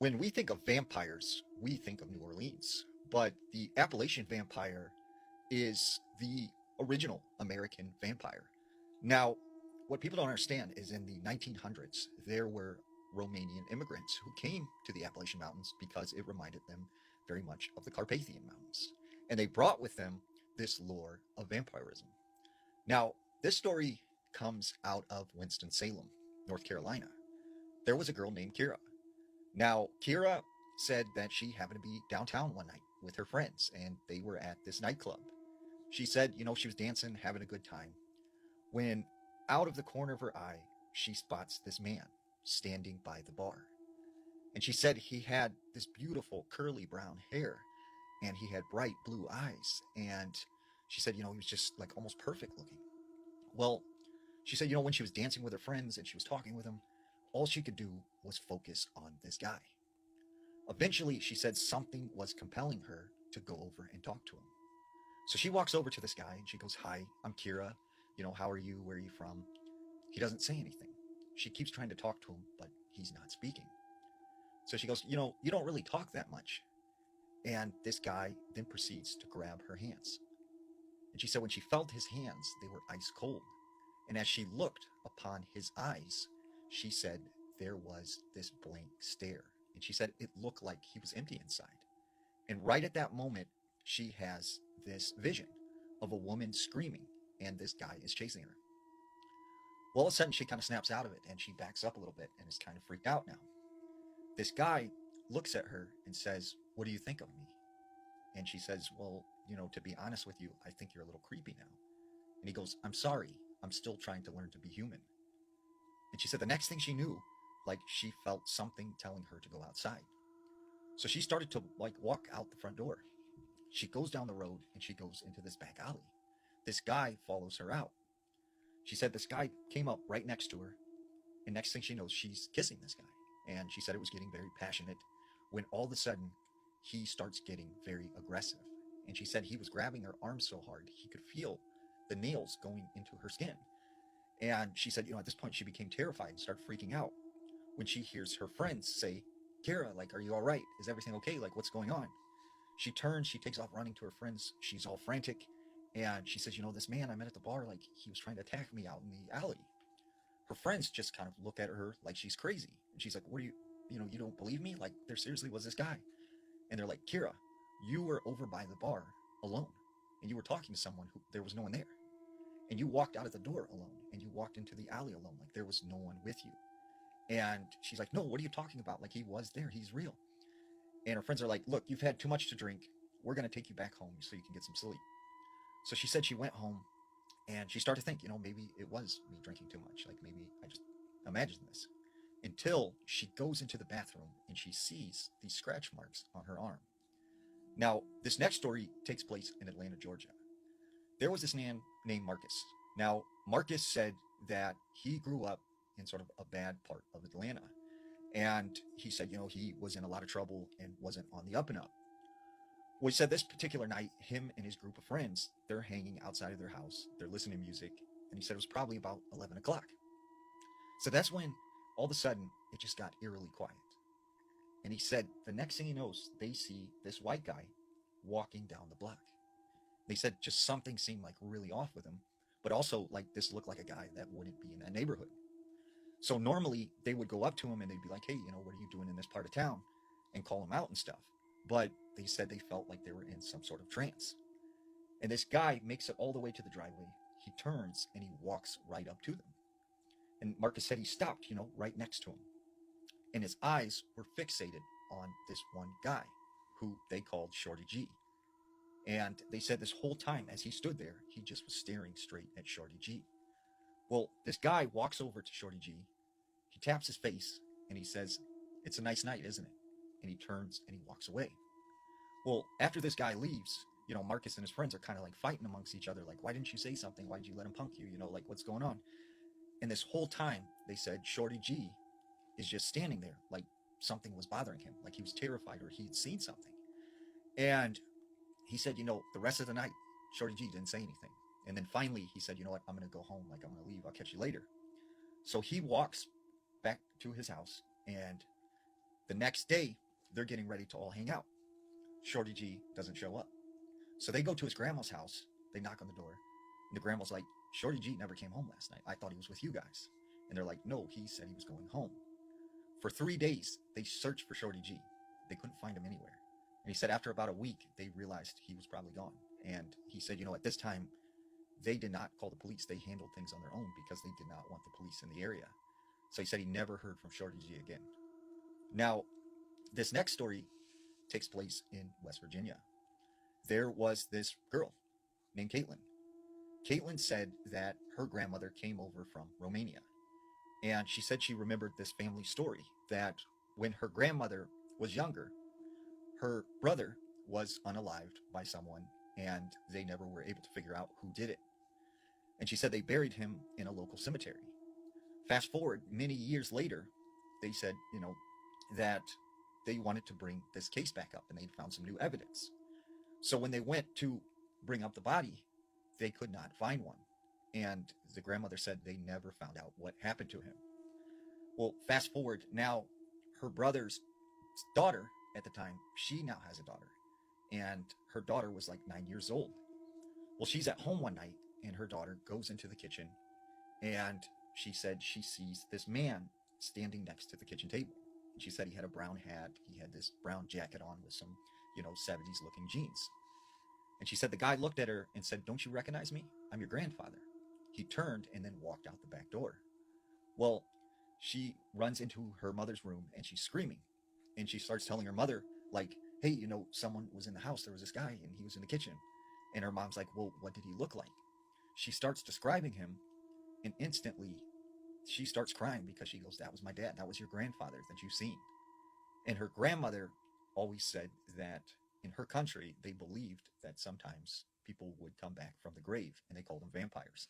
When we think of vampires, we think of New Orleans, but the Appalachian vampire is the original American vampire. Now, what people don't understand is in the 1900s, there were Romanian immigrants who came to the Appalachian Mountains because it reminded them very much of the Carpathian Mountains. And they brought with them this lore of vampirism. Now, this story comes out of Winston-Salem, North Carolina. There was a girl named Kira. Now, Kira said that she happened to be downtown one night with her friends and they were at this nightclub. She said, she was dancing, having a good time, when out of the corner of her eye, she spots this man standing by the bar. And she said he had this beautiful curly brown hair and he had bright blue eyes. And she said, he was just like almost perfect looking. Well, she said, when she was dancing with her friends and she was talking with them, all she could do was focus on this guy. Eventually, she said something was compelling her to go over and talk to him. So she walks over to this guy and she goes, "Hi, I'm Kira. How are you? Where are you from?" He doesn't say anything. She keeps trying to talk to him, but he's not speaking. So she goes, "You don't really talk that much." And this guy then proceeds to grab her hands. And she said when she felt his hands, they were ice cold. And as she looked upon his eyes, she said there was this blank stare. And she said it looked like he was empty inside. And right at that moment, she has this vision of a woman screaming, and this guy is chasing her. Well, all of a sudden, she kind of snaps out of it and she backs up a little bit and is kind of freaked out now. This guy looks at her and says, "What do you think of me?" And she says, "Well, to be honest with you, I think you're a little creepy now." And he goes, "I'm sorry. I'm still trying to learn to be human." And she said the next thing she knew, like she felt something telling her to go outside. So she started to like walk out the front door. She goes down the road and she goes into this back alley. This guy follows her out. She said this guy came up right next to her, and next thing she knows, she's kissing this guy. And she said it was getting very passionate when all of a sudden he starts getting very aggressive. And she said he was grabbing her arm so hard he could feel the nails going into her skin. And she said, at this point she became terrified and started freaking out when she hears her friends say, "Kara, like, are you all right? Is everything okay? Like, what's going on?" She turns, she takes off running to her friends. She's all frantic. And she says, "This man I met at the bar, like, he was trying to attack me out in the alley." Her friends just kind of look at her like she's crazy. And she's like, "What are you, you don't believe me? Like, there seriously was this guy." And they're like, "Kira, you were over by the bar alone. And you were talking to someone who there was no one there. And you walked out of the door alone. And you walked into the alley alone. Like, there was no one with you." And she's like, "No, what are you talking about? Like, he was there. He's real." And her friends are like, "Look, you've had too much to drink. We're going to take you back home so you can get some sleep." So she said she went home and she started to think, maybe it was me drinking too much. Like maybe I just imagined this. Until she goes into the bathroom and she sees these scratch marks on her arm. Now, this next story takes place in Atlanta, Georgia. There was this man named Marcus. Now, Marcus said that he grew up in sort of a bad part of Atlanta. And he said, he was in a lot of trouble and wasn't on the up and up. Well, he said this particular night, him and his group of friends, they're hanging outside of their house. They're listening to music. And he said it was probably about 11 o'clock. So that's when all of a sudden it just got eerily quiet. And he said the next thing he knows, they see this white guy walking down the block. They said just something seemed like really off with him, but also like this looked like a guy that wouldn't be in that neighborhood. So normally they would go up to him and they'd be like, "Hey, what are you doing in this part of town?" and call him out and stuff. But they said they felt like they were in some sort of trance. And this guy makes it all the way to the driveway. He turns and he walks right up to them. And Marcus said he stopped, right next to him. And his eyes were fixated on this one guy who they called Shorty G. And they said this whole time as he stood there, he just was staring straight at Shorty G. Well, this guy walks over to Shorty G. He taps his face and he says, "It's a nice night, isn't it?" And he turns and he walks away. Well, after this guy leaves, Marcus and his friends are kind of like fighting amongst each other. Like, "Why didn't you say something? Why did you let him punk you? Like, what's going on?" And this whole time, they said Shorty G is just standing there like something was bothering him, like he was terrified or he had seen something. And he said, the rest of the night, Shorty G didn't say anything. And then finally, he said, "You know what? I'm going to go home. Like, I'm going to leave. I'll catch you later." So he walks back to his house and The next day, they're getting ready to all hang out. Shorty G doesn't show up. So they go to his grandma's house. They knock on the door. And the grandma's like, Shorty G never came home last night. I thought he was with you guys. And they're like, no, he said he was going home. For 3 days, they searched for Shorty G. They couldn't find him anywhere. And he said after about a week, they realized he was probably gone. And he said, at this time, they did not call the police. They handled things on their own because they did not want the police in the area. So he said he never heard from Shorty G again. Now, this next story takes place in West Virginia. There was this girl named Caitlin. Caitlin said that her grandmother came over from Romania. And she said she remembered this family story that when her grandmother was younger, her brother was unalived by someone and they never were able to figure out who did it. And she said they buried him in a local cemetery. Fast forward many years later, they said, that they wanted to bring this case back up and they found some new evidence. So when they went to bring up the body, they could not find one. And the grandmother said they never found out what happened to him. Well, fast forward now, her brother's daughter at the time, she now has a daughter. And her daughter was like 9 years old. Well, she's at home one night and her daughter goes into the kitchen and she said she sees this man standing next to the kitchen table. And she said he had a brown hat. He had this brown jacket on with some, 70s looking jeans. And she said the guy looked at her and said, don't you recognize me? I'm your grandfather. He turned and then walked out the back door. Well, she runs into her mother's room and she's screaming. And she starts telling her mother, like, hey, someone was in the house. There was this guy and he was in the kitchen. And her mom's like, well, what did he look like? She starts describing him and instantly she starts crying because she goes, that was my dad. That was your grandfather that you've seen. And her grandmother always said that in her country, they believed that sometimes people would come back from the grave and they called them vampires.